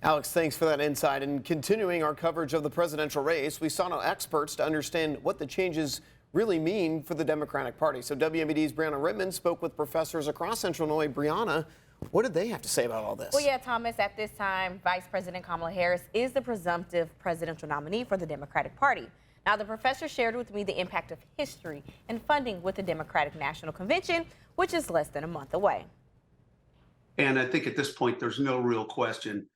Alex, thanks for that insight. And continuing our coverage of the presidential race, we sought out experts to understand what the changes really mean for the Democratic Party. So WMBD's Brianna Rittman spoke with professors across Central Illinois. Brianna, what did they have to say about all this? Well, yeah, Thomas, at this time, Vice President Kamala Harris is the presumptive presidential nominee for the Democratic Party. Now, the professor shared with me the impact of history and funding with the Democratic National Convention, which is less than a month away. And I think at this point, there's no real question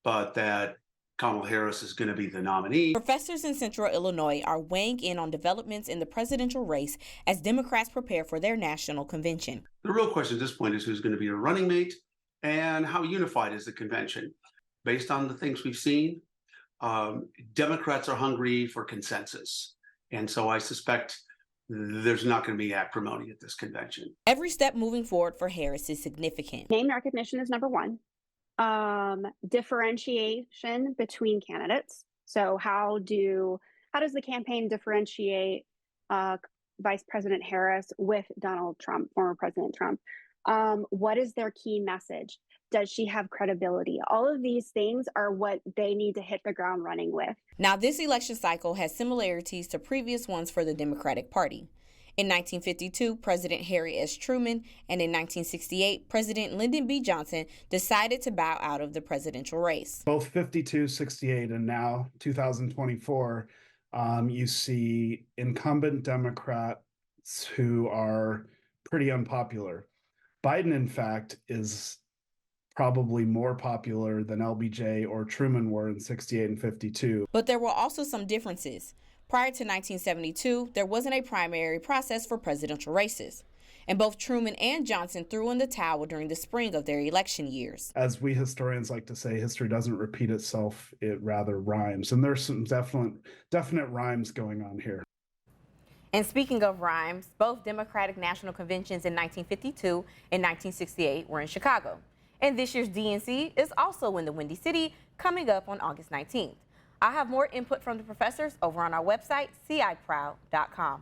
but that Kamala Harris is going to be the nominee. Professors in Central Illinois are weighing in on developments in the presidential race as Democrats prepare for their national convention. The real question at this point is who's going to be a running mate and how unified is the convention. Based on the things we've seen, Democrats are hungry for consensus. And so I suspect there's not going to be acrimony at this convention. Every step moving forward for Harris is significant. Name recognition is number one. Differentiation between candidates. So how does the campaign differentiate Vice President Harris with Donald Trump, former President Trump? What is their key message? Does she have credibility? All of these things are what they need to hit the ground running with. Now, this election cycle has similarities to previous ones for the Democratic Party. In 1952, President Harry S. Truman, and in 1968, President Lyndon B. Johnson decided to bow out of the presidential race. Both 52, 68, and now 2024, you see incumbent Democrats who are pretty unpopular. Biden, in fact, is probably more popular than LBJ or Truman were in 68 and 52. But there were also some differences. Prior to 1972, there wasn't a primary process for presidential races. And both Truman and Johnson threw in the towel during the spring of their election years. As we historians like to say, history doesn't repeat itself, it rather rhymes. And there's some definite rhymes going on here. And speaking of rhymes, both Democratic National Conventions in 1952 and 1968 were in Chicago. And this year's DNC is also in the Windy City, coming up on August 19th. I'll have more input from the professors over on our website, ciproud.com.